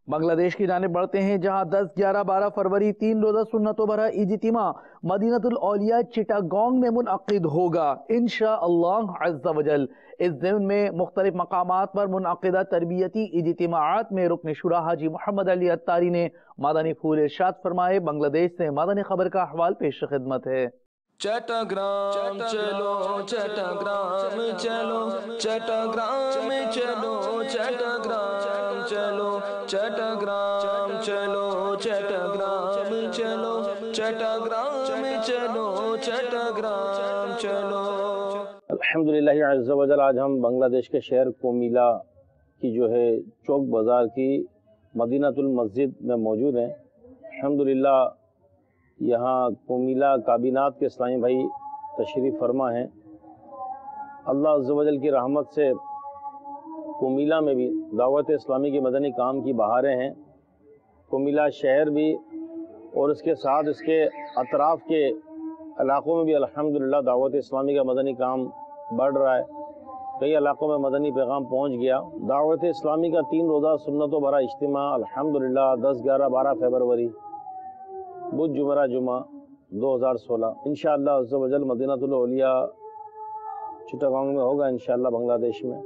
बांग्लादेश की जानिब बढ़ते हैं, जहां 10, 11, 12 फरवरी 3 रोजा सुन्नतों भरा इज्तिमा मदीनतुल औलिया चिटागोंग में मुनअक्किद होगा इंशाअल्लाह अज़्ज़ा वजल। इस दिन में मुख्तलिफ मकामात पर मुनअक्किदा तरबियती इज्तिमाआत में रुकन शुरा हाजी मोहम्मद अली अत्तारी ने मादनी फूल इरशाद फरमाए। बांग्लादेश से मादनी खबर का अहवाल पेश खिदमत है। चट्टग्राम चलो चट्टग्राम चलो चट्टग्राम चलो चट्टग्राम चलो चट्टग्राम चलो चट्टग्राम चलो चट्टग्राम चलो चट्टग्राम चलो। अल्हम्दुलिल्लाह अज़्ज़ा वजल, आज हम बांग्लादेश के शहर कोमिला की जो है चौक बाज़ार की मदीनातुल मस्जिद में मौजूद हैं। अल्हम्दुलिल्लाह यहाँ कोमिला काबिनात के इस्लामी भाई तशरीफ़ फरमा हैं। अल्लाह अज़्ज़ा वजल की रहमत से कोमिला में भी दावत इस्लामी के मदनी काम की बहारें हैं। कोमिला शहर भी और इसके साथ इसके अतराफ़ के इलाक़ों में भी अल्हम्दुलिल्लाह दावत इस्लामी का मदनी काम बढ़ रहा है। कई इलाक़ों में मदनी पैगाम पहुँच गया। दावत इस्लामी का 3 रोज़ा सुन्नतों भरा इज्तिमा अल्हम्दुलिल्लाह 10, 11, 12 फरवरी बुध जुमरा जुमा 2016 इंशाअल्लाह अज़्ज़ा वजल मदीनातुल औलिया चिटागोंग में होगा इंशाअल्लाह बांग्लादेश में।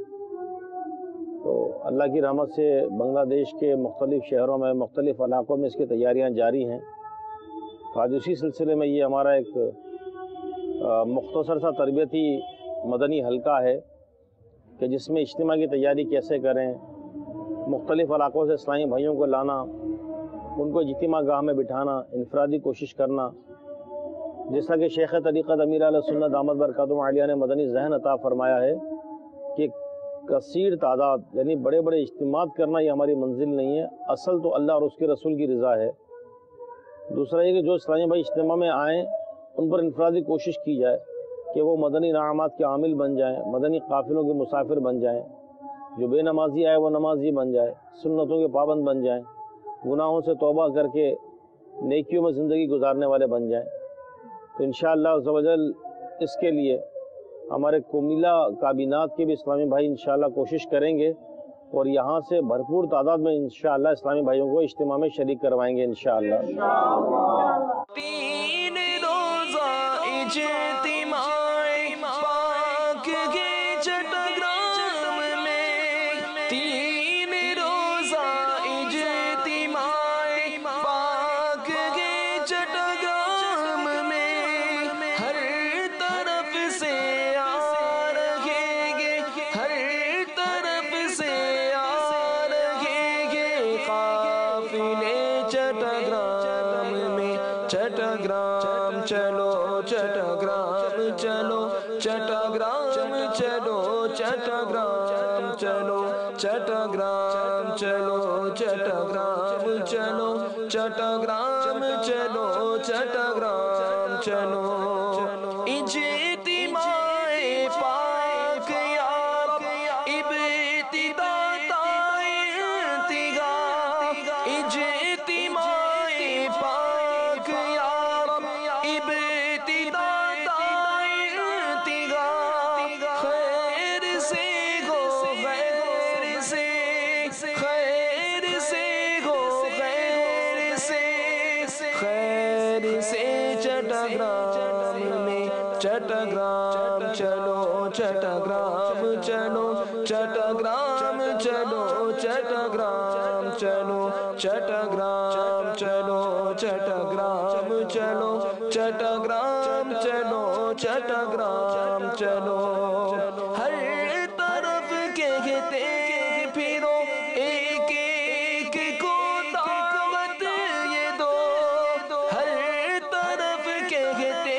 तो अल्लाह की रहमत से बांग्लादेश के मुख्तलिफ़ शहरों में मुख्तलिफ़ इलाक़ों में इसकी तैयारियाँ जारी हैं। तो आज उसी सिलसिले में ये हमारा एक मुख्तसर सा तरबियती मदनी हल्का है कि जिसमें इज्तिमा की तैयारी कैसे करें, मुख्तलिफ़ इलाक़ों से इस्लामी भाइयों को लाना, उनको इज्तिमा गाह में बिठाना, इनफरादी कोशिश करना। जैसा कि शेख तरीक़त अमीर अहले सुन्नत दामद बरकातुहु आलिया ने मदनी ज़हन अता फरमाया है कि कसीर तादाद यानी बड़े बड़े इज्तिमात करना ये हमारी मंजिल नहीं है, असल तो अल्लाह और उसके रसूल की रज़ा है। दूसरा ये कि जो इस्लामी भाई इज्तिमा में आएँ उन पर इनफरादी कोशिश की जाए कि वो मदनी नामात के आमिल बन जाएँ, मदनी काफ़िलों के मुसाफिर बन जाएँ, जो बेनमाजी आए वो नमाजी बन जाए, सुन्नतों के पाबंद बन जाएँ, गुनाहों से तौबा करके नेकियों में ज़िंदगी गुजारने वाले बन जाएं। तो इंशाअल्लाह अज़्ज़ा वजल इसके लिए हमारे कोमिला काबिनात के भी इस्लामी भाई इंशाअल्लाह कोशिश करेंगे और यहाँ से भरपूर तादाद में इंशाअल्लाह इस्लामी भाइयों को इज्तिमा में शरीक करवाएंगे इंशाअल्लाह। 3 रोज़ा इज्तिमा पाक के चट्टग्राम में, 3 रोज़ा इज्तिमा पाक के चट्टग्राम में, हर तरफ से आ रहेंगे, हर तरफ से आ रहेंगे काफ़िले चट्टग्राम में। चट्टग्राम चलो चट्टग्राम चलो चट्टग्राम चलो चट्टग्राम चलो चट्टग्राम चलो चट्टग्राम चलो चट्टग्राम चलो चट्टग्राम चलो। इज्तिमाए पाक याब इब्तिदा ताइतिगा, इज्तिमाए पाक याब इब्तिदा ताइतिगा, खैर से गो खैर से, खैर से गो खैर से, खैर से चट्टग्राम में। चट्टग्राम चलो चट्टग्राम चलो चट्टग्राम चलो चट्टग्राम चलो चट्टग्राम चलो चट्टग्राम चलो चट्टग्राम चलो चट्टग्राम चलो। हर तरफ कहते फिरो एक एक को दावत ये दो, हर तरफ कहते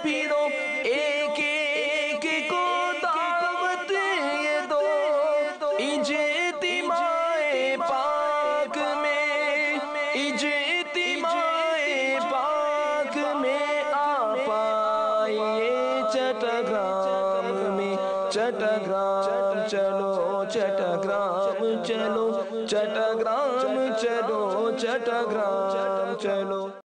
फिरो एक एक को दावत ये दो। इज्तिमाए पाक में, इज्तिमाए पाक में आ पाइए चट्टग्राम में। चट्टग्राम चलो चट्टग्राम चलो चट्टग्राम चलो चट्टग्राम चलो।